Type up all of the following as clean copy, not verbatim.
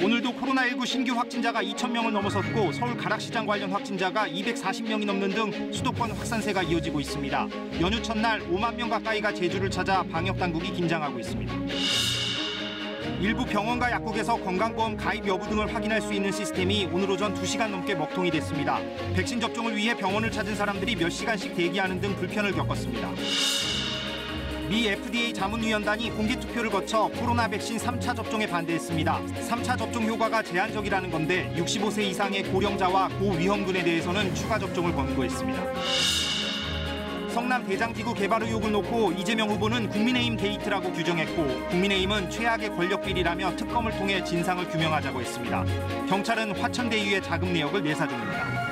오늘도 코로나19 신규 확진자가 2,000명을 넘어섰고 서울 가락시장 관련 확진자가 240명이 넘는 등 수도권 확산세가 이어지고 있습니다. 연휴 첫날 5만 명 가까이가 제주를 찾아 방역당국이 긴장하고 있습니다. 일부 병원과 약국에서 건강보험 가입 여부 등을 확인할 수 있는 시스템이 오늘 오전 2시간 넘게 먹통이 됐습니다. 백신 접종을 위해 병원을 찾은 사람들이 몇 시간씩 대기하는 등 불편을 겪었습니다. 미 FDA 자문위원단이 공개투표를 거쳐 코로나 백신 3차 접종에 반대했습니다. 3차 접종 효과가 제한적이라는 건데 65세 이상의 고령자와 고위험군에 대해서는 추가 접종을 권고했습니다. 성남 대장지구 개발 의혹을 놓고 이재명 후보는 국민의힘 게이트라고 규정했고 국민의힘은 최악의 권력 비리라며 특검을 통해 진상을 규명하자고 했습니다. 경찰은 화천대유의 자금 내역을 내사 중입니다.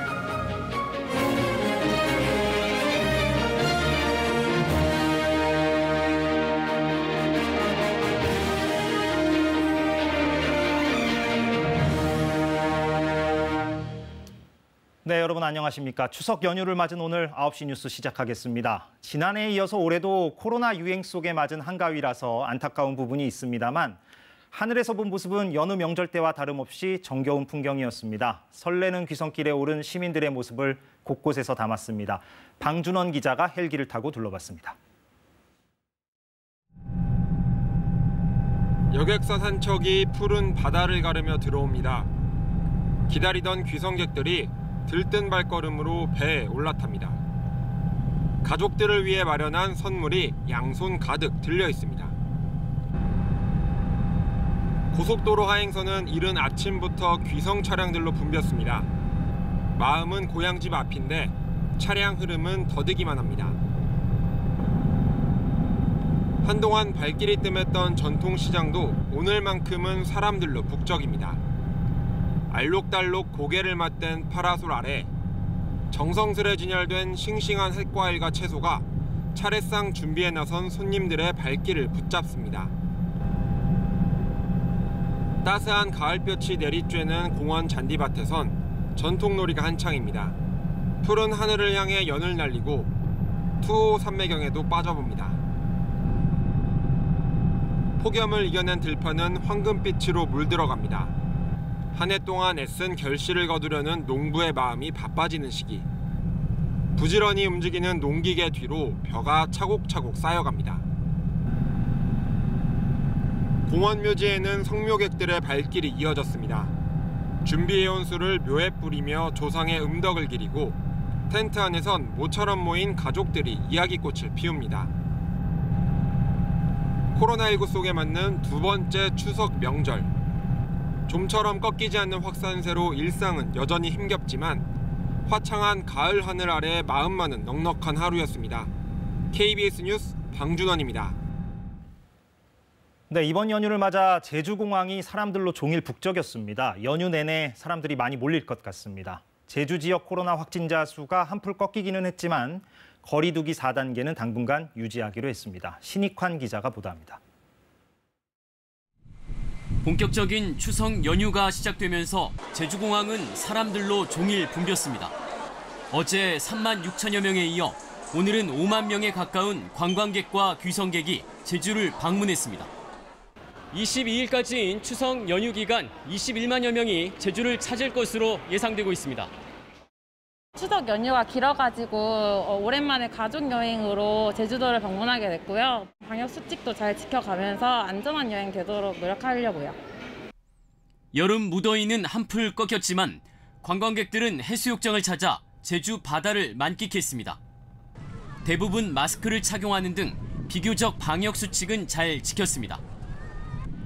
네, 여러분 안녕하십니까. 추석 연휴를 맞은 오늘 9시 뉴스 시작하겠습니다. 지난해에 이어서 올해도 코로나 유행 속에 맞은 한가위라서 안타까운 부분이 있습니다만 하늘에서 본 모습은 여느 명절 때와 다름없이 정겨운 풍경이었습니다. 설레는 귀성길에 오른 시민들의 모습을 곳곳에서 담았습니다. 방준원 기자가 헬기를 타고 둘러봤습니다. 여객선 한 척이 푸른 바다를 가르며 들어옵니다. 기다리던 귀성객들이 들뜬 발걸음으로 배에 올라탑니다. 가족들을 위해 마련한 선물이 양손 가득 들려 있습니다. 고속도로 하행선은 이른 아침부터 귀성 차량들로 붐볐습니다. 마음은 고향집 앞인데 차량 흐름은 더디기만 합니다. 한동안 발길이 뜸했던 전통시장도 오늘만큼은 사람들로 북적입니다. 알록달록 고개를 맞댄 파라솔 아래 정성스레 진열된 싱싱한 햇과일과 채소가 차례상 준비에 나선 손님들의 발길을 붙잡습니다. 따스한 가을볕이 내리쬐는 공원 잔디밭에선 전통놀이가 한창입니다. 푸른 하늘을 향해 연을 날리고 투호 산매경에도 빠져봅니다. 폭염을 이겨낸 들판은 황금빛으로 물들어갑니다. 한 해 동안 애쓴 결실을 거두려는 농부의 마음이 바빠지는 시기. 부지런히 움직이는 농기계 뒤로 벼가 차곡차곡 쌓여갑니다. 공원 묘지에는 성묘객들의 발길이 이어졌습니다. 준비해온 술을 묘에 뿌리며 조상의 음덕을 기리고 텐트 안에선 모처럼 모인 가족들이 이야기꽃을 피웁니다. 코로나19 속에 맞는 두 번째 추석 명절. 좀처럼 꺾이지 않는 확산세로 일상은 여전히 힘겹지만 화창한 가을 하늘 아래 마음만은 넉넉한 하루였습니다. KBS 뉴스 방준원입니다. 네, 이번 연휴를 맞아 제주공항이 사람들로 종일 북적였습니다. 연휴 내내 사람들이 많이 몰릴 것 같습니다. 제주 지역 코로나 확진자 수가 한풀 꺾이기는 했지만 거리 두기 4단계는 당분간 유지하기로 했습니다. 신익환 기자가 보도합니다. 본격적인 추석 연휴가 시작되면서 제주공항은 사람들로 종일 붐볐습니다. 어제 3만 6천여 명에 이어 오늘은 5만 명에 가까운 관광객과 귀성객이 제주를 방문했습니다. 22일까지인 추석 연휴 기간 21만여 명이 제주를 찾을 것으로 예상되고 있습니다. 추석 연휴가 길어가지고 오랜만에 가족 여행으로 제주도를 방문하게 됐고요. 방역 수칙도 잘 지켜가면서 안전한 여행 되도록 노력하려고요. 여름 무더위는 한풀 꺾였지만 관광객들은 해수욕장을 찾아 제주 바다를 만끽했습니다. 대부분 마스크를 착용하는 등 비교적 방역 수칙은 잘 지켰습니다.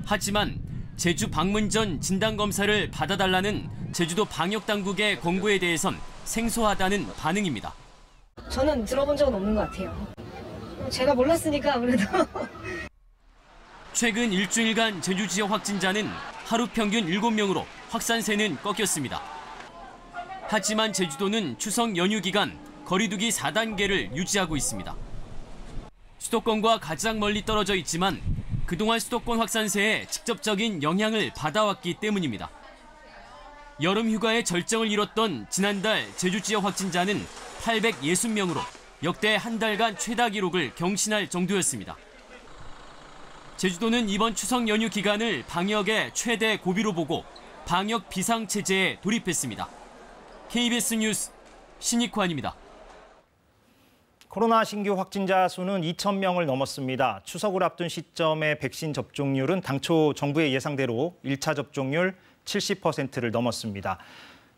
하지만 제주 방문 전 진단검사를 받아달라는 제주도 방역당국의 권고에 대해선 생소하다는 반응입니다. 저는 들어본 적은 없는 것 같아요. 제가 몰랐으니까 아무래도. 최근 일주일간 제주 지역 확진자는 하루 평균 7명으로 확산세는 꺾였습니다. 하지만 제주도는 추석 연휴 기간 거리두기 4단계를 유지하고 있습니다. 수도권과 가장 멀리 떨어져 있지만 그동안 수도권 확산세에 직접적인 영향을 받아왔기 때문입니다. 여름 휴가의 절정을 이뤘던 지난달 제주 지역 확진자는 860명으로 역대 한 달간 최다 기록을 경신할 정도였습니다. 제주도는 이번 추석 연휴 기간을 방역의 최대 고비로 보고 방역 비상체제에 돌입했습니다. KBS 뉴스 신익환입니다. 코로나 신규 확진자 수는 2,000명을 넘었습니다. 추석을 앞둔 시점의 백신 접종률은 당초 정부의 예상대로 1차 접종률 70%를 넘었습니다.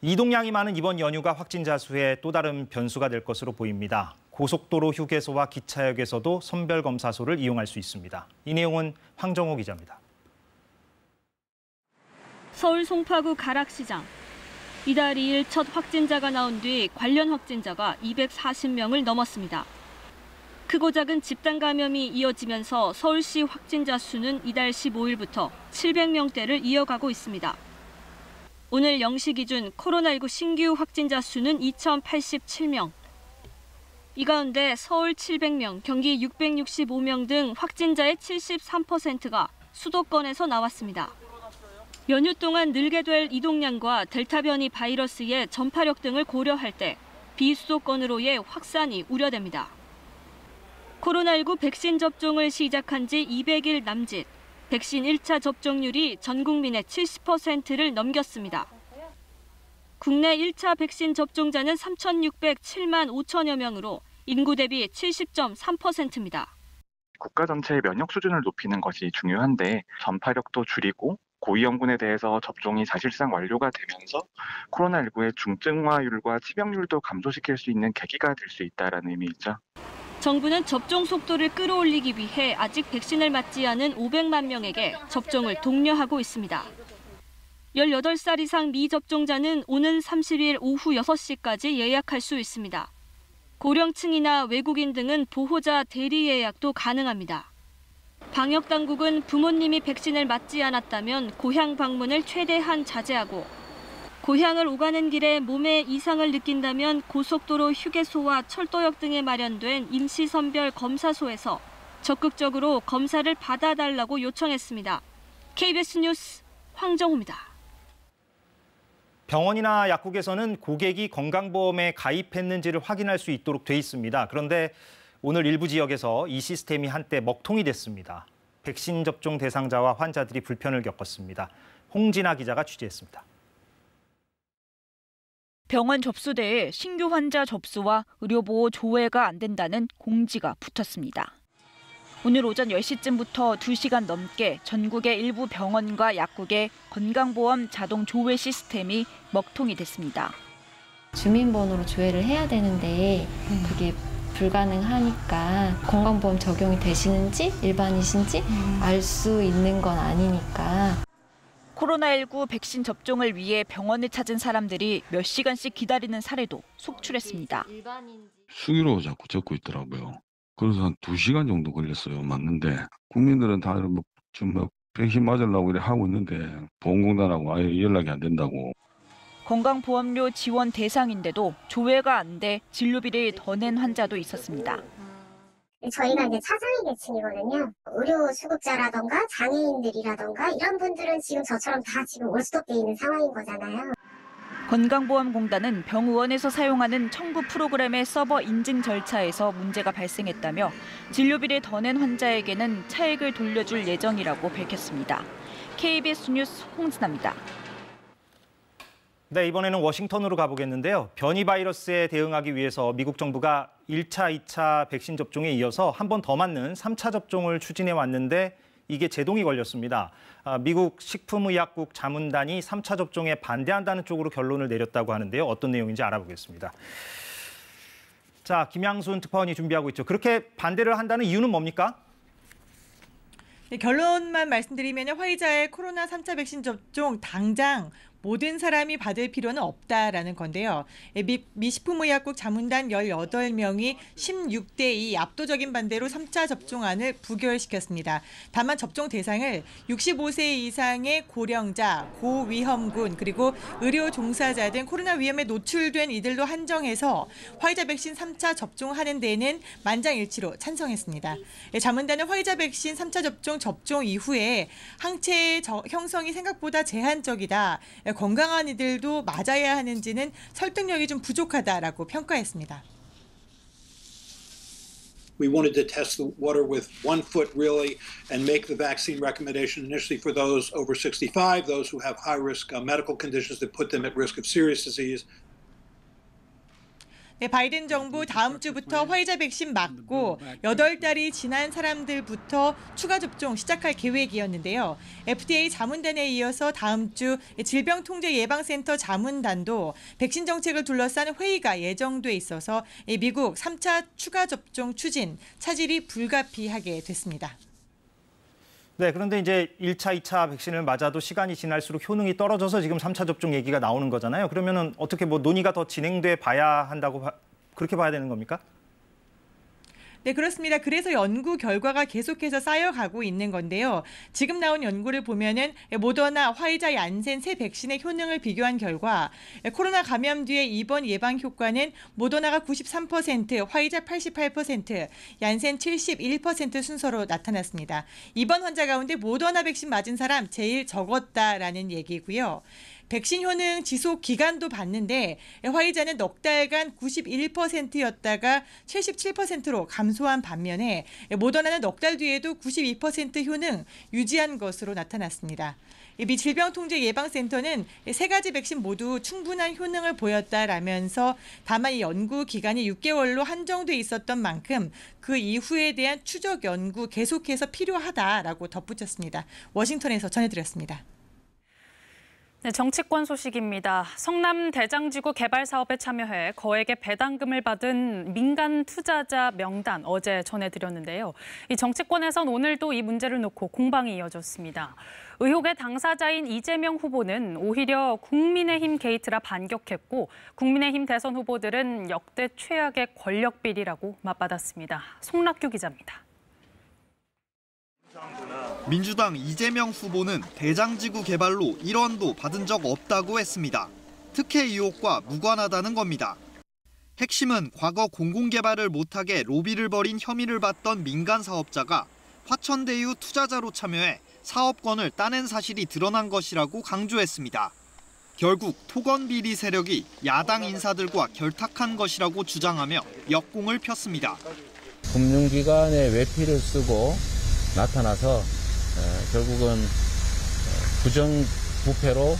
이동량이 많은 이번 연휴가 확진자 수에 또 다른 변수가 될 것으로 보입니다. 고속도로 휴게소와 기차역에서도 선별검사소를 이용할 수 있습니다. 이 내용은 황정호 기자입니다. 서울 송파구 가락시장. 이달 2일 첫 확진자가 나온 뒤 관련 확진자가 240명을 넘었습니다. 크고 작은 집단 감염이 이어지면서 서울시 확진자 수는 이달 15일부터 700명대를 이어가고 있습니다. 오늘 0시 기준 코로나19 신규 확진자 수는 2,087명. 이 가운데 서울 700명, 경기 665명 등 확진자의 73%가 수도권에서 나왔습니다. 연휴 동안 늘게 될 이동량과 델타 변이 바이러스의 전파력 등을 고려할 때 비수도권으로의 확산이 우려됩니다. 코로나19 백신 접종을 시작한 지 200일 남짓, 백신 1차 접종률이 전 국민의 70%를 넘겼습니다. 국내 1차 백신 접종자는 3,607만 5천여 명으로 인구 대비 70.3%입니다. 국가 전체의 면역 수준을 높이는 것이 중요한데 전파력도 줄이고 고위험군에 대해서 접종이 사실상 완료가 되면서 코로나19의 중증화율과 치명률도 감소시킬 수 있는 계기가 될 수 있다는 의미이죠. 정부는 접종 속도를 끌어올리기 위해 아직 백신을 맞지 않은 500만 명에게 접종을 독려하고 있습니다. 18살 이상 미접종자는 오는 30일 오후 6시까지 예약할 수 있습니다. 고령층이나 외국인 등은 보호자 대리 예약도 가능합니다. 방역당국은 부모님이 백신을 맞지 않았다면 고향 방문을 최대한 자제하고 고향을 오가는 길에 몸에 이상을 느낀다면 고속도로 휴게소와 철도역 등에 마련된 임시선별 검사소에서 적극적으로 검사를 받아달라고 요청했습니다. KBS 뉴스 황정호입니다. 병원이나 약국에서는 고객이 건강보험에 가입했는지를 확인할 수 있도록 돼 있습니다. 그런데 오늘 일부 지역에서 이 시스템이 한때 먹통이 됐습니다. 백신 접종 대상자와 환자들이 불편을 겪었습니다. 홍진아 기자가 취재했습니다. 병원 접수대에 신규 환자 접수와 의료보호 조회가 안 된다는 공지가 붙었습니다. 오늘 오전 10시쯤부터 2시간 넘게 전국의 일부 병원과 약국의 건강보험 자동 조회 시스템이 먹통이 됐습니다. 주민번호로 조회를 해야 되는데 그게 불가능하니까 건강보험 적용이 되시는지 일반이신지 알 수 있는 건 아니니까. 코로나19 백신 접종을 위해 병원을 찾은 사람들이 몇 시간씩 기다리는 사례도 속출했습니다. 수기로 자꾸 적고 있더라고요. 그래서 한 2시간 정도 걸렸어요. 맞는데 국민들은 다 백신 맞으려고 이렇게 하고 있는데 보험공단하고 아예 연락이 안 된다고. 건강보험료 지원 대상인데도 조회가 안 돼 진료비를 더 낸 환자도 있었습니다. 저희가 이제 차상위 계층이거든요. 의료 수급자라던가 장애인들이라던가 이런 분들은 지금 저처럼 다 지금 올스톱돼 있는 상황인 거잖아요. 건강보험공단은 병의원에서 사용하는 청구 프로그램의 서버 인증 절차에서 문제가 발생했다며 진료비를 더 낸 환자에게는 차액을 돌려줄 예정이라고 밝혔습니다. KBS 뉴스 홍진아입니다. 네, 이번에는 워싱턴으로 가보겠는데요. 변이 바이러스에 대응하기 위해서 미국 정부가 1차, 2차 백신 접종에 이어서 한 번 더 맞는 3차 접종을 추진해 왔는데 이게 제동이 걸렸습니다. 미국 식품의약국 자문단이 3차 접종에 반대한다는 쪽으로 결론을 내렸다고 하는데요. 어떤 내용인지 알아보겠습니다. 자, 김양순 특파원이 준비하고 있죠. 그렇게 반대를 한다는 이유는 뭡니까? 네, 결론만 말씀드리면 화이자의 코로나 3차 백신 접종 당장 모든 사람이 받을 필요는 없다라는 건데요. 미 식품의약국 자문단 18명이 16대2 압도적인 반대로 3차 접종안을 부결시켰습니다. 다만 접종 대상을 65세 이상의 고령자, 고위험군, 그리고 의료 종사자 등 코로나 위험에 노출된 이들로 한정해서 화이자 백신 3차 접종하는 데는 만장일치로 찬성했습니다. 자문단은 화이자 백신 3차 접종 이후에 항체 형성이 생각보다 제한적이다. 건강한 이들도 맞아야 하는지는 설득력이 좀 부족하다라고 평가했습니다. We wanted to test the water with 1 foot really and make the vaccine recommendation initially for those over 65, those who have high-risk medical conditions that put them at risk of serious disease. 네, 바이든 정부 다음 주부터 화이자 백신 맞고 8달이 지난 사람들부터 추가 접종 시작할 계획이었는데요. FDA 자문단에 이어서 다음 주 질병통제예방센터 자문단도 백신 정책을 둘러싼 회의가 예정돼 있어서 미국 3차 추가 접종 추진 차질이 불가피하게 됐습니다. 네, 그런데 이제 1차, 2차 백신을 맞아도 시간이 지날수록 효능이 떨어져서 지금 3차 접종 얘기가 나오는 거잖아요. 그러면은 어떻게 뭐 논의가 더 진행돼 봐야 한다고 그렇게 봐야 되는 겁니까? 네, 그렇습니다. 그래서 연구 결과가 계속해서 쌓여가고 있는 건데요. 지금 나온 연구를 보면은 모더나, 화이자, 얀센 세 백신의 효능을 비교한 결과 코로나 감염 뒤의 입원 예방 효과는 모더나가 93%, 화이자 88%, 얀센 71% 순서로 나타났습니다. 입원 환자 가운데 모더나 백신 맞은 사람 제일 적었다라는 얘기고요. 백신 효능 지속 기간도 봤는데 화이자는 넉 달간 91%였다가 77%로 감소한 반면에 모더나는 넉 달 뒤에도 92% 효능 유지한 것으로 나타났습니다. 미 질병통제예방센터는 세 가지 백신 모두 충분한 효능을 보였다라면서 다만 이 연구 기간이 6개월로 한정돼 있었던 만큼 그 이후에 대한 추적 연구 계속해서 필요하다라고 덧붙였습니다. 워싱턴에서 전해드렸습니다. 네, 정치권 소식입니다. 성남 대장지구 개발 사업에 참여해 거액의 배당금을 받은 민간 투자자 명단 어제 전해드렸는데요. 이 정치권에선 오늘도 이 문제를 놓고 공방이 이어졌습니다. 의혹의 당사자인 이재명 후보는 오히려 국민의힘 게이트라 반격했고 국민의힘 대선 후보들은 역대 최악의 권력 비리라고 맞받았습니다. 송락규 기자입니다. 민주당 이재명 후보는 대장지구 개발로 1원도 받은 적 없다고 했습니다. 특혜 의혹과 무관하다는 겁니다. 핵심은 과거 공공개발을 못하게 로비를 벌인 혐의를 받던 민간 사업자가 화천대유 투자자로 참여해 사업권을 따낸 사실이 드러난 것이라고 강조했습니다. 결국 토건 비리 세력이 야당 인사들과 결탁한 것이라고 주장하며 역공을 폈습니다. 금융기관의 외피를 쓰고 나타나서 결국은 부정부패로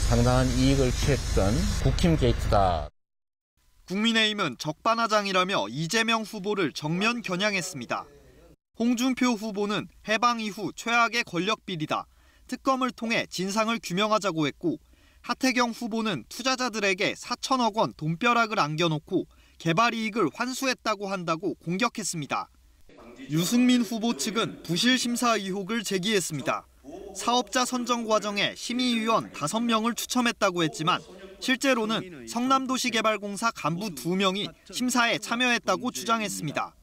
상당한 이익을 취했던 국힘 게이트다. 국민의힘은 적반하장이라며 이재명 후보를 정면 겨냥했습니다. 홍준표 후보는 해방 이후 최악의 권력 비리다. 특검을 통해 진상을 규명하자고 했고 하태경 후보는 투자자들에게 4천억 원 돈벼락을 안겨놓고 개발 이익을 환수했다고 한다고 공격했습니다. 유승민 후보 측은 부실 심사 의혹을 제기했습니다. 사업자 선정 과정에 심의위원 5명을 추첨했다고 했지만 실제로는 성남도시개발공사 간부 2명이 심사에 참여했다고 주장했습니다.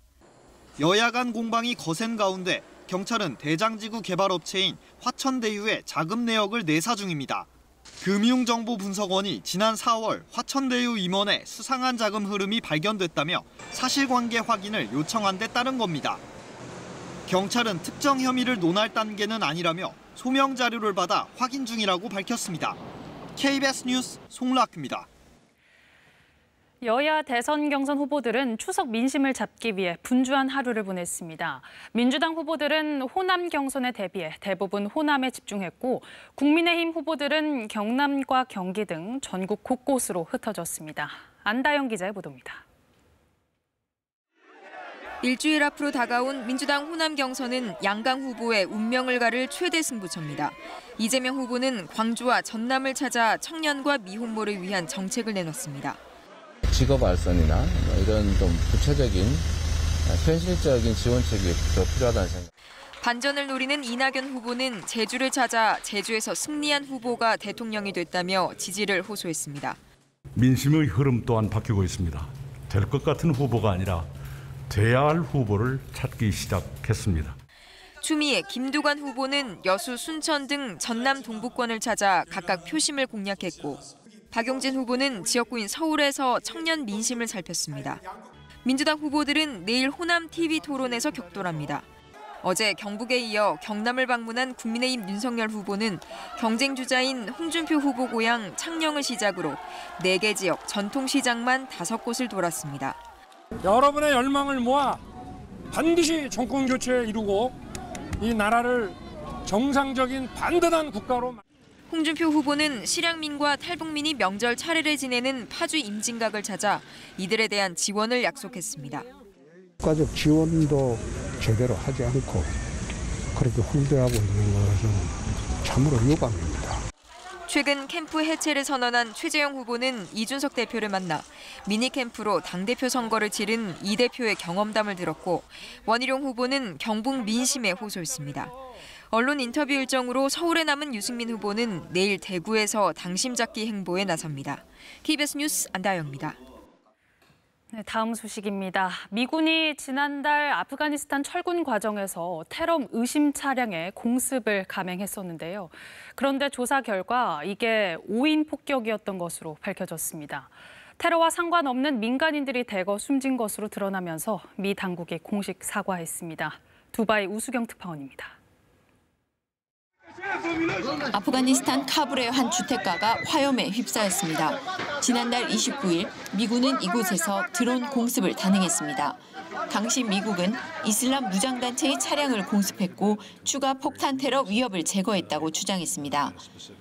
여야 간 공방이 거센 가운데 경찰은 대장지구 개발업체인 화천대유의 자금 내역을 내사 중입니다. 금융정보분석원이 지난 4월 화천대유 임원의 수상한 자금 흐름이 발견됐다며 사실관계 확인을 요청한 데 따른 겁니다. 경찰은 특정 혐의를 논할 단계는 아니라며 소명 자료를 받아 확인 중이라고 밝혔습니다. KBS 뉴스 송락규입니다. 여야 대선 경선 후보들은 추석 민심을 잡기 위해 분주한 하루를 보냈습니다. 민주당 후보들은 호남 경선에 대비해 대부분 호남에 집중했고 국민의힘 후보들은 경남과 경기 등 전국 곳곳으로 흩어졌습니다. 안다영 기자의 보도입니다. 일주일 앞으로 다가온 민주당 호남 경선은 양강 후보의 운명을 가를 최대 승부처입니다. 이재명 후보는 광주와 전남을 찾아 청년과 미혼모를 위한 정책을 내놨습니다. 직업 알선이나 이런 좀 구체적인 현실적인 지원책이 더 필요하다는 생각. 반전을 노리는 이낙연 후보는 제주를 찾아 제주에서 승리한 후보가 대통령이 됐다며 지지를 호소했습니다. 민심의 흐름 또한 바뀌고 있습니다. 될 것 같은 후보가 아니라 돼야 할 후보를 찾기 시작했습니다. 추미애, 김두관 후보는 여수, 순천 등 전남 동부권을 찾아 각각 표심을 공략했고 박용진 후보는 지역구인 서울에서 청년 민심을 살폈습니다. 민주당 후보들은 내일 호남 TV 토론에서 격돌합니다. 어제 경북에 이어 경남을 방문한 국민의힘 윤석열 후보는 경쟁 주자인 홍준표 후보 고향 창녕을 시작으로 4개 지역 전통시장만 5곳을 돌았습니다. 여러분의 열망을 모아 반드시 정권 교체 이루고 이 나라를 정상적인 반듯한 국가로. 홍준표 후보는 실향민과 탈북민이 명절 차례를 지내는 파주 임진각을 찾아 이들에 대한 지원을 약속했습니다. 국가적 지원도 제대로 하지 않고 그렇게 훈대하고 있는 것은 참으로 유감입니다. 최근 캠프 해체를 선언한 최재형 후보는 이준석 대표를 만나 미니캠프로 당대표 선거를 치른 이 대표의 경험담을 들었고, 원희룡 후보는 경북 민심에 호소했습니다. 언론 인터뷰 일정으로 서울에 남은 유승민 후보는 내일 대구에서 당심 잡기 행보에 나섭니다. KBS 뉴스 안다영입니다. 네, 다음 소식입니다. 미군이 지난달 아프가니스탄 철군 과정에서 테러 의심 차량에 공습을 감행했었는데요. 그런데 조사 결과 이게 오인 폭격이었던 것으로 밝혀졌습니다. 테러와 상관없는 민간인들이 대거 숨진 것으로 드러나면서 미 당국이 공식 사과했습니다. 두바이 우수경 특파원입니다. 아프가니스탄 카불의 한 주택가가 화염에 휩싸였습니다. 지난달 29일 미군은 이곳에서 드론 공습을 단행했습니다. 당시 미국은 이슬람 무장단체의 차량을 공습했고 추가 폭탄 테러 위협을 제거했다고 주장했습니다.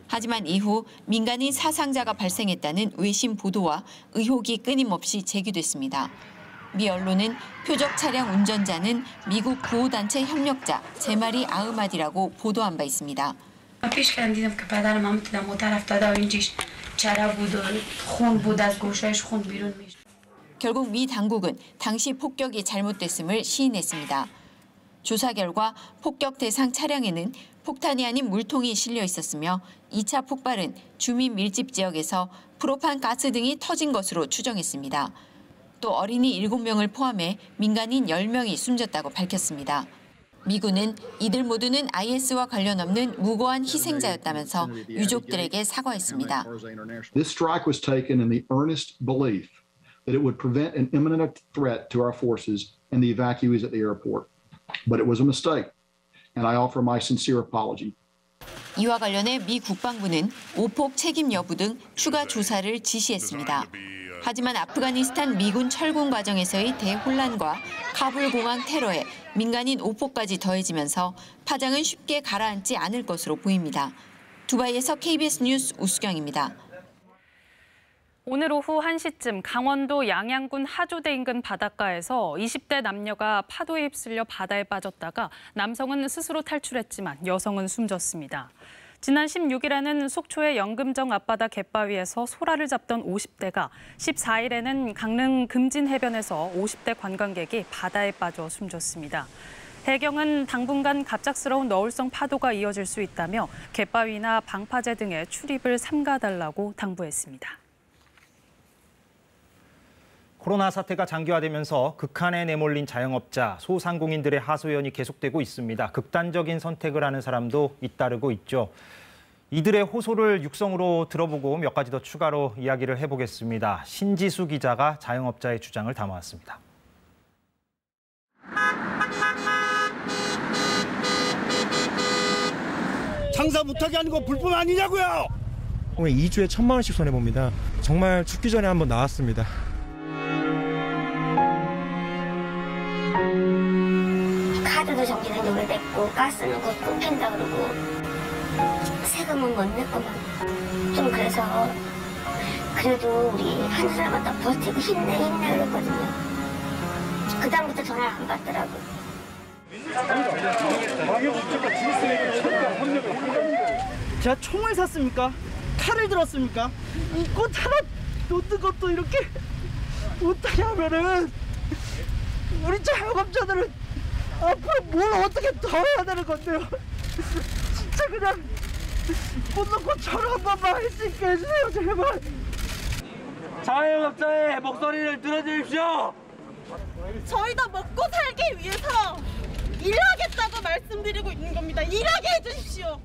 하지만 이후 민간인 사상자가 발생했다는 외신 보도와 의혹이 끊임없이 제기됐습니다. 미 언론은 표적 차량 운전자는 미국 구호단체 협력자 제마리 아흐마디라고 보도한 바 있습니다. 결국 미 당국은 당시 폭격이 잘못됐음을 시인했습니다. 조사 결과 폭격 대상 차량에는 폭탄이 아닌 물통이 실려 있었으며 2차 폭발은 주민 밀집 지역에서 프로판 가스 등이 터진 것으로 추정했습니다. 또 어린이 7명을 포함해 민간인 10명이 숨졌다고 밝혔습니다. 미군은 이들 모두는 IS와 관련 없는 무고한 희생자였다면서 유족들에게 사과했습니다. This strike was taken in the earnest belief that it would prevent an imminent threat to our forces and the evacuees at the airport. But it was a mistake, and I offer my sincere apology. 이와 관련해 미 국방부는 오폭 책임 여부 등 추가 조사를 지시했습니다. 하지만 아프가니스탄 미군 철군 과정에서의 대혼란과 카불 공항 테러에 민간인 오폭까지 더해지면서 파장은 쉽게 가라앉지 않을 것으로 보입니다. 두바이에서 KBS 뉴스 우수경입니다. 오늘 오후 1시쯤 강원도 양양군 하조대 인근 바닷가에서 20대 남녀가 파도에 휩쓸려 바다에 빠졌다가 남성은 스스로 탈출했지만 여성은 숨졌습니다. 지난 16일에는 속초의 영금정 앞바다 갯바위에서 소라를 잡던 50대가 14일에는 강릉 금진 해변에서 50대 관광객이 바다에 빠져 숨졌습니다. 해경은 당분간 갑작스러운 너울성 파도가 이어질 수 있다며 갯바위나 방파제 등의 출입을 삼가달라고 당부했습니다. 코로나 사태가 장기화되면서 극한에 내몰린 자영업자, 소상공인들의 하소연이 계속되고 있습니다. 극단적인 선택을 하는 사람도 잇따르고 있죠. 이들의 호소를 육성으로 들어보고 몇 가지 더 추가로 이야기를 해보겠습니다. 신지수 기자가 자영업자의 주장을 담아왔습니다. 장사 못하게 하는 거 불법 아니냐고요! 오늘 2주에 1,000만 원씩 손해봅니다. 정말 죽기 전에 한번 나왔습니다. 카드도 정기적으로 냈고 가스는 곧 끊긴다 그러고 세금은 못 낼 거면 좀 그래서 그래도 우리 한 사람마다 버티고 힘내 그랬거든요. 그 다음부터 전화를 안 받더라고요. 제가 총을 샀습니까? 칼을 들었습니까? 이 꽃 하나 놓는 것도 이렇게 못하냐면은 우리 자영업자들은 앞으로 뭘 어떻게 더 해야 되는 건데요? 진짜 그냥 못 놓고 저를 한 번만 할 수 있게 해주세요, 제발. 자영업자의 목소리를 들어주십시오. 저희도 먹고 살기 위해서 일하겠다고 말씀드리고 있는 겁니다. 일하게 해주십시오.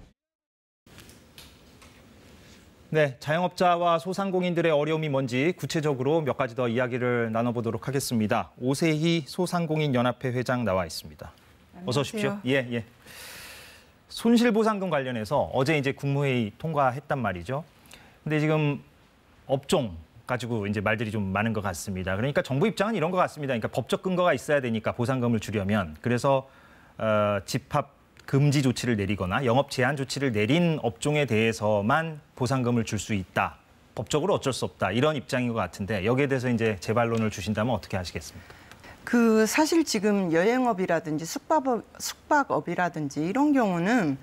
네, 자영업자와 소상공인들의 어려움이 뭔지 구체적으로 몇 가지 더 이야기를 나눠보도록 하겠습니다. 오세희 소상공인연합회 회장 나와 있습니다. 어서 오십시오. 예. 손실보상금 관련해서 어제 이제 국무회의 통과했단 말이죠. 근데 지금 업종, 가지고 이제 말들이 좀 많은 것 같습니다. 그러니까 정부 입장은 이런 것 같습니다. 그러니까 법적 근거가 있어야 되니까 보상금을 주려면 그래서 집합 금지 조치를 내리거나 영업 제한 조치를 내린 업종에 대해서만 보상금을 줄 수 있다. 법적으로 어쩔 수 없다. 이런 입장인 것 같은데 여기에 대해서 이제 재반론을 주신다면 어떻게 하시겠습니까? 사실 지금 여행업이라든지 숙박업이라든지 이런 경우는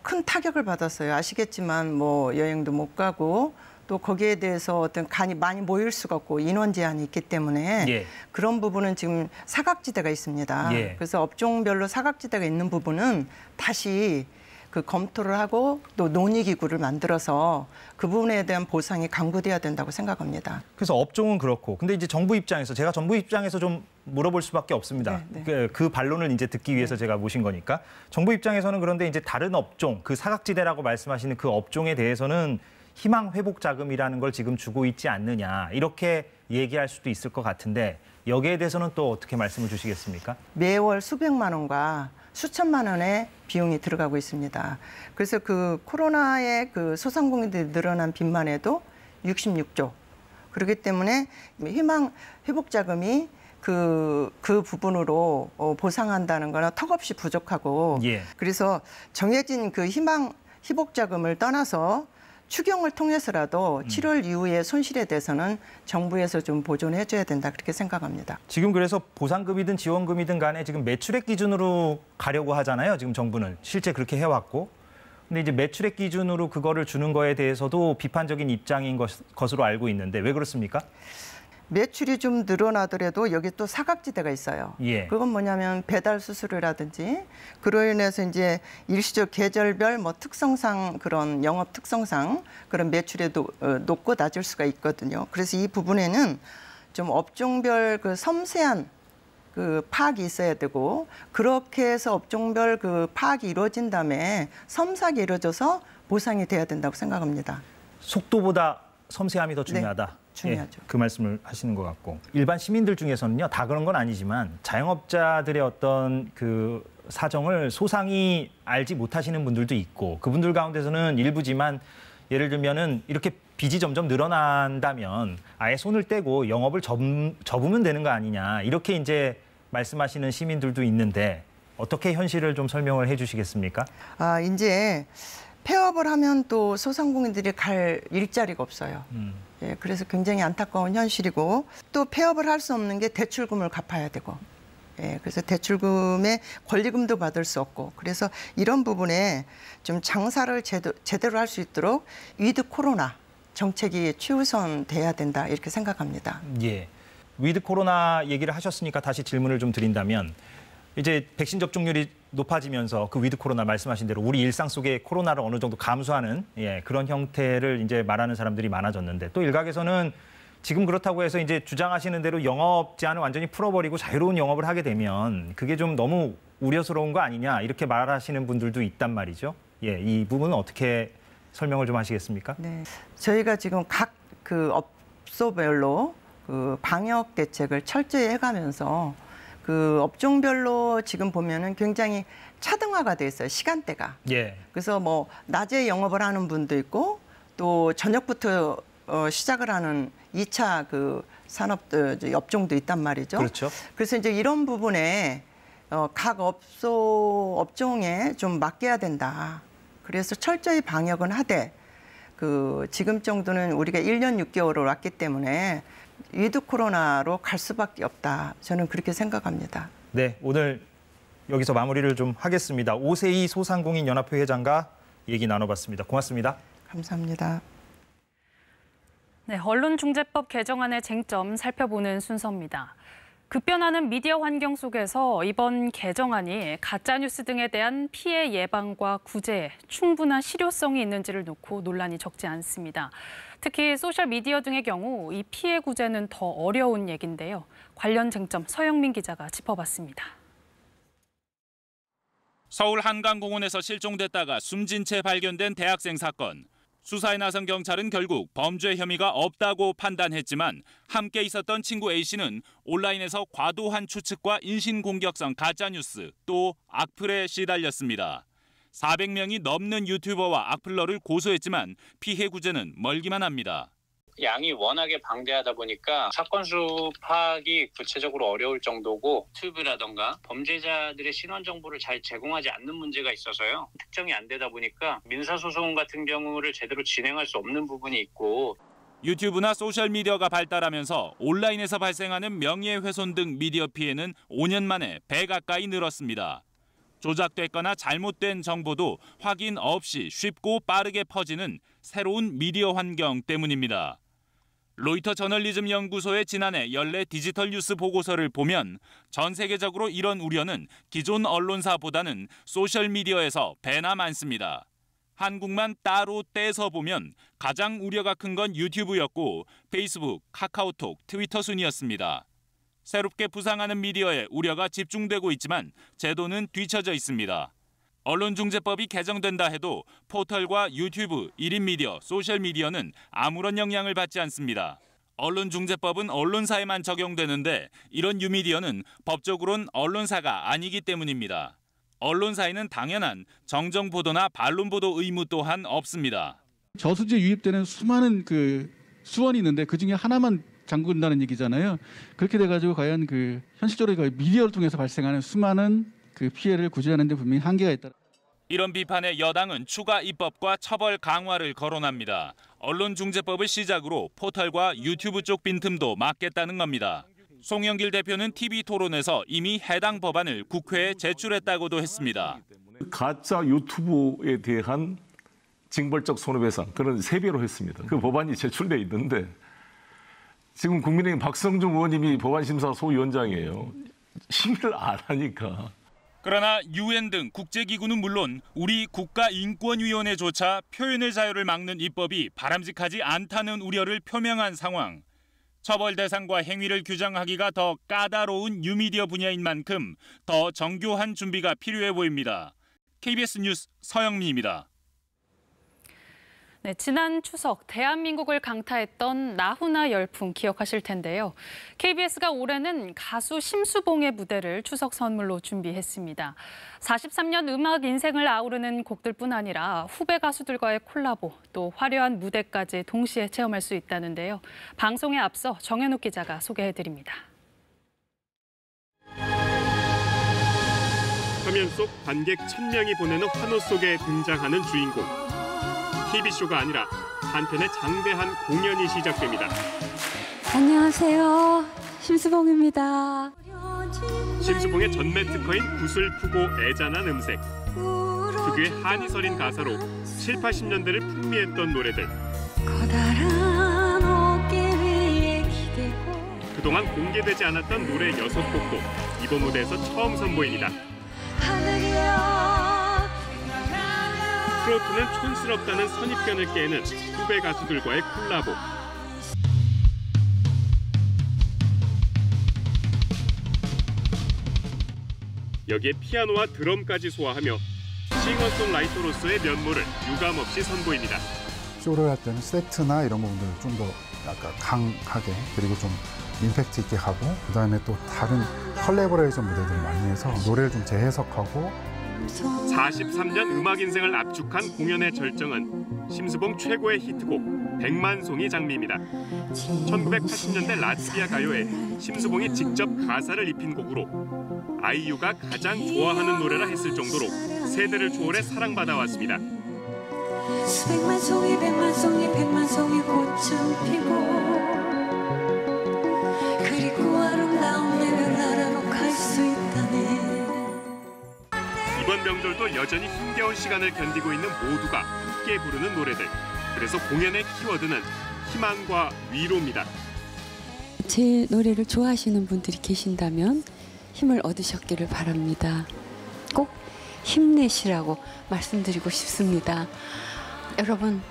큰 타격을 받았어요. 아시겠지만 뭐 여행도 못 가고 또 거기에 대해서 어떤 간이 많이 모일 수가 없고 인원 제한이 있기 때문에 예. 그런 부분은 지금 사각지대가 있습니다. 예. 그래서 업종별로 사각지대가 있는 부분은 다시 그 검토를 하고 또 논의기구를 만들어서 그 부분에 대한 보상이 강구돼야 된다고 생각합니다. 그래서 업종은 그렇고 근데 이제 정부 입장에서 제가 정부 입장에서 좀 물어볼 수밖에 없습니다. 그 반론을 이제 듣기 위해서 제가 모신 거니까 정부 입장에서는 그런데 이제 다른 업종 그 사각지대라고 말씀하시는 그 업종에 대해서는 희망 회복 자금이라는 걸 지금 주고 있지 않느냐 이렇게 얘기할 수도 있을 것 같은데 여기에 대해서는 또 어떻게 말씀을 주시겠습니까? 매월 수백만 원과 수천만 원의 비용이 들어가고 있습니다. 그래서 그 코로나의 그 소상공인들이 늘어난 빚만 해도 66조. 그렇기 때문에 희망 회복 자금이 그 부분으로 보상한다는 거는 턱없이 부족하고 예. 그래서 정해진 그 희망 회복 자금을 떠나서 추경을 통해서라도 7월 이후의 손실에 대해서는 정부에서 좀 보존해줘야 된다 그렇게 생각합니다. 지금 그래서 보상금이든 지원금이든 간에 지금 매출액 기준으로 가려고 하잖아요. 지금 정부는 실제 그렇게 해왔고. 근데 이제 매출액 기준으로 그거를 주는 거에 대해서도 비판적인 입장인 것으로 알고 있는데 왜 그렇습니까? 매출이 좀 늘어나더라도 여기 또 사각지대가 있어요. 예. 그건 뭐냐면 배달 수수료라든지 그로 인해서 이제 일시적 계절별 뭐 특성상 그런 영업 특성상 그런 매출에도 높고 낮을 수가 있거든요. 그래서 이 부분에는 좀 업종별 그 섬세한 그 파악이 있어야 되고 그렇게 해서 업종별 그 파악이 이루어진 다음에 섬세하게 이루어져서 보상이 돼야 된다고 생각합니다. 속도보다 섬세함이 더 중요하다. 네. 중요하죠. 예, 그 말씀을 하시는 것 같고 일반 시민들 중에서는요 다 그런 건 아니지만 자영업자들의 어떤 그 사정을 소상히 알지 못하시는 분들도 있고 그분들 가운데서는 일부지만 예를 들면은 이렇게 빚이 점점 늘어난다면 아예 손을 떼고 영업을 접으면 되는 거 아니냐 이렇게 이제 말씀하시는 시민들도 있는데 어떻게 현실을 좀 설명을 해주시겠습니까? 이제 폐업을 하면 또 소상공인들이 갈 일자리가 없어요. 예, 그래서 굉장히 안타까운 현실이고 또 폐업을 할 수 없는 게 대출금을 갚아야 되고 예, 그래서 대출금에 권리금도 받을 수 없고 그래서 이런 부분에 좀 장사를 제대로 할 수 있도록 위드 코로나 정책이 최우선돼야 된다 이렇게 생각합니다. 예, 위드 코로나 얘기를 하셨으니까 다시 질문을 좀 드린다면 이제 백신 접종률이 높아지면서 그 위드 코로나 말씀하신 대로 우리 일상 속에 코로나를 어느 정도 감수하는 그런 형태를 이제 말하는 사람들이 많아졌는데 또 일각에서는 지금 그렇다고 해서 이제 주장하시는 대로 영업 제한을 완전히 풀어버리고 자유로운 영업을 하게 되면 그게 좀 너무 우려스러운 거 아니냐 이렇게 말하시는 분들도 있단 말이죠. 예, 이 부분은 어떻게 설명을 좀 하시겠습니까? 네, 저희가 지금 각 그 업소별로 그 방역 대책을 철저히 해가면서 그 업종별로 지금 보면은 굉장히 차등화가 돼 있어요. 시간대가. 예. 그래서 뭐 낮에 영업을 하는 분도 있고 또 저녁부터 시작을 하는 2차 그 산업 업종도 있단 말이죠. 그렇죠. 그래서 이제 이런 부분에 각 업종에 좀 맡겨야 된다. 그래서 철저히 방역은 하되 그 지금 정도는 우리가 1년 6개월을 왔기 때문에 위드 코로나로 갈 수밖에 없다. 저는 그렇게 생각합니다. 네, 오늘 여기서 마무리를 좀 하겠습니다. 오세희 소상공인 연합회 회장과 얘기 나눠봤습니다. 고맙습니다. 감사합니다. 네, 언론중재법 개정안의 쟁점 살펴보는 순서입니다. 급변하는 미디어 환경 속에서 이번 개정안이 가짜뉴스 등에 대한 피해 예방과 구제에 충분한 실효성이 있는지를 놓고 논란이 적지 않습니다. 특히 소셜미디어 등의 경우 이 피해 구제는 더 어려운 얘기인데요. 관련 쟁점 서영민 기자가 짚어봤습니다. 서울 한강공원에서 실종됐다가 숨진 채 발견된 대학생 사건. 수사에 나선 경찰은 결국 범죄 혐의가 없다고 판단했지만 함께 있었던 친구 A씨는 온라인에서 과도한 추측과 인신공격성 가짜뉴스 또 악플에 시달렸습니다. 400명이 넘는 유튜버와 악플러를 고소했지만 피해 구제는 멀기만 합니다. 양이 워낙에 방대하다 보니까 사건 수 파악이 구체적으로 어려울 정도고 유튜브라던가 범죄자들의 신원 정보를 잘 제공하지 않는 문제가 있어서요. 특정이 안 되다 보니까 민사소송 같은 경우를 제대로 진행할 수 없는 부분이 있고 유튜브나 소셜미디어가 발달하면서 온라인에서 발생하는 명예훼손 등 미디어 피해는 5년 만에 배 가까이 늘었습니다. 조작됐거나 잘못된 정보도 확인 없이 쉽고 빠르게 퍼지는 새로운 미디어 환경 때문입니다. 로이터 저널리즘 연구소의 지난해 연례 디지털 뉴스 보고서를 보면 전 세계적으로 이런 우려는 기존 언론사보다는 소셜미디어에서 배나 많습니다. 한국만 따로 떼서 보면 가장 우려가 큰 건 유튜브였고 페이스북, 카카오톡, 트위터 순이었습니다. 새롭게 부상하는 미디어에 우려가 집중되고 있지만 제도는 뒤처져 있습니다. 언론중재법이 개정된다 해도 포털과 유튜브, 1인 미디어, 소셜미디어는 아무런 영향을 받지 않습니다. 언론중재법은 언론사에만 적용되는데 이런 뉴미디어는 법적으로는 언론사가 아니기 때문입니다. 언론사에는 당연한 정정보도나 반론보도 의무 또한 없습니다. 저수지에 유입되는 수많은 수원이 있는데 그중에 하나만 잠근다는 얘기잖아요. 그렇게 돼가지고 과연 현실적으로 미디어를 통해서 발생하는 수많은 피해를 구제하는 데 분명히 한계가 있다. 이런 비판에 여당은 추가 입법과 처벌 강화를 거론합니다. 언론중재법을 시작으로 포털과 유튜브 쪽 빈틈도 막겠다는 겁니다. 송영길 대표는 TV토론에서 이미 해당 법안을 국회에 제출했다고도 했습니다. 가짜 유튜브에 대한 징벌적 손해배상 그런 세배로 했습니다. 그 법안이 제출돼 있는데 지금 국민의힘 박성중 의원님이 법안심사 소위원장이에요. 심의를 안 하니까. 그러나 UN 등 국제기구는 물론 우리 국가인권위원회조차 표현의 자유를 막는 입법이 바람직하지 않다는 우려를 표명한 상황. 처벌 대상과 행위를 규정하기가 더 까다로운 뉴미디어 분야인 만큼 더 정교한 준비가 필요해 보입니다. KBS 뉴스 서영민입니다. 네, 지난 추석 대한민국을 강타했던 나훈아 열풍 기억하실 텐데요. KBS가 올해는 가수 심수봉의 무대를 추석 선물로 준비했습니다. 43년 음악 인생을 아우르는 곡들뿐 아니라 후배 가수들과의 콜라보, 또 화려한 무대까지 동시에 체험할 수 있다는데요. 방송에 앞서 정현욱 기자가 소개해드립니다. 화면 속 관객 1000명이 보내는 환호 속에 등장하는 주인공. TV쇼가 아니라 한편의 장대한 공연이 시작됩니다. 안녕하세요. 심수봉입니다. 심수봉의 전매 특허인 굿을 푸고 애잔한 음색. 특유의 한이 서린 가사로 7, 80년대를 풍미했던 노래들. 그동안 공개되지 않았던 노래 6곡도 이번 무대에서 처음 선보입니다. 트로트는 촌스럽다는 선입견을 깨는 후배 가수들과의 콜라보. 여기에 피아노와 드럼까지 소화하며 싱어송라이터로서의 면모를 유감없이 선보입니다. 쇼를 할 때는 세트나 이런 부분들을 좀 더 약간 강하게 그리고 좀 임팩트 있게 하고 그다음에 또 다른 컬래버레이션 무대들을 많이 해서 노래를 좀 재해석하고 43년 음악 인생을 압축한 공연의 절정은 심수봉 최고의 히트곡 백만송이 장미입니다. 1980년대 라트비아 가요에 심수봉이 직접 가사를 입힌 곡으로 아이유가 가장 좋아하는 노래라 했을 정도로 세대를 초월해 사랑받아왔습니다. 수백만 송이 백만 송이 백만 송이 꽃은 피고 그리고 아름다운 내별 나라로 갈 수 있다네. 이번 명절도 여전히 힘겨운 시간을 견디고 있는 모두가 함께 부르는 노래들. 그래서 공연의 키워드는 희망과 위로입니다. 제 노래를 좋아하시는 분들이 계신다면 힘을 얻으셨기를 바랍니다. 꼭 힘내시라고 말씀드리고 싶습니다. 여러분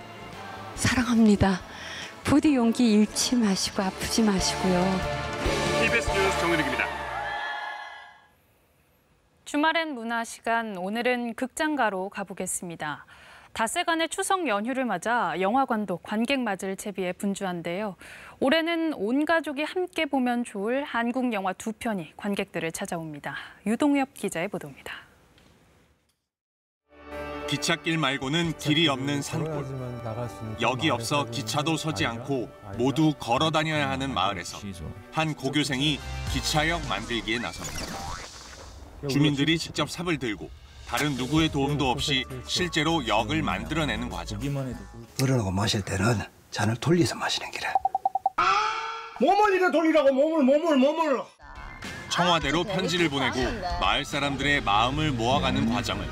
사랑합니다. 부디 용기 잃지 마시고 아프지 마시고요. KBS 뉴스 정은익입니다. 주말엔 문화 시간, 오늘은 극장가로 가보겠습니다. 닷새간의 추석 연휴를 맞아 영화관도 관객 맞을 채비에 분주한데요. 올해는 온 가족이 함께 보면 좋을 한국 영화 2편이 관객들을 찾아옵니다. 유동엽 기자의 보도입니다. 기찻길 말고는 길이 없는 산골. 여기 없어 기차도 서지 않고 모두 걸어 다녀야 하는 마을에서 한 고교생이 기차역 만들기에 나섭니다. 주민들이 직접 삽을 들고 다른 누구의 도움도 없이 실제로 역을 만들어내는 과정. 어른하고 마실 때는 잔을 돌려서 마시는 기래. 몸을 이래 돌리라고 몸을. 청와대로 편지를 보내고 마을 사람들의 마음을 모아가는 과정을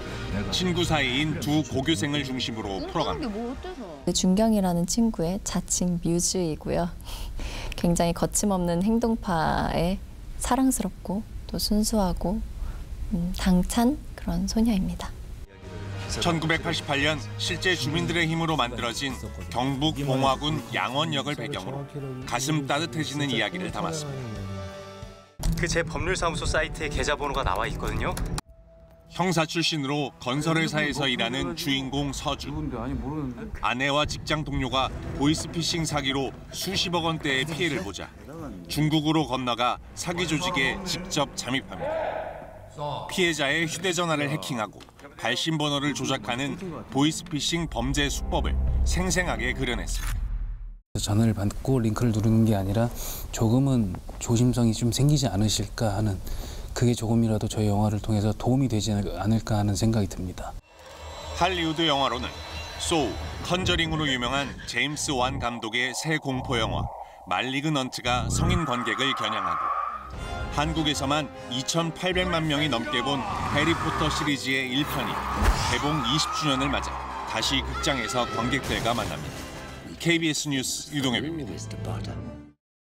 친구 사이인 두 고교생을 중심으로 풀어갑니다. 준경이라는 친구의 자칭 뮤즈이고요. 굉장히 거침없는 행동파에 사랑스럽고 또 순수하고 당찬 그런 소녀입니다. 1988년 실제 주민들의 힘으로 만들어진 경북 봉화군 양원역을 배경으로 가슴 따뜻해지는 이야기를 담았습니다. 제 법률사무소 사이트에 계좌번호가 나와 있거든요. 형사 출신으로 건설회사에서 일하는 주인공 서주. 아내와 직장 동료가 보이스피싱 사기로 수십억 원대의 피해를 보자 중국으로 건너가 사기 조직에 직접 잠입합니다. 피해자의 휴대전화를 해킹하고 발신 번호를 조작하는 보이스피싱 범죄 수법을 생생하게 그려냈습니다. 전화를 받고 링크를 누르는 게 아니라 조금은 조심성이 좀 생기지 않으실까 하는, 그게 조금이라도 저희 영화를 통해서 도움이 되지 않을까 하는 생각이 듭니다. 할리우드 영화로는 소우, 컨저링으로 유명한 제임스 완 감독의 새 공포 영화 말리그넌트가 성인 관객을 겨냥하고 한국에서만 2,800만 명이 넘게 본 해리포터 시리즈의 1편이 개봉 20주년을 맞아 다시 극장에서 관객들과 만납니다. KBS 뉴스 유동엽입니다.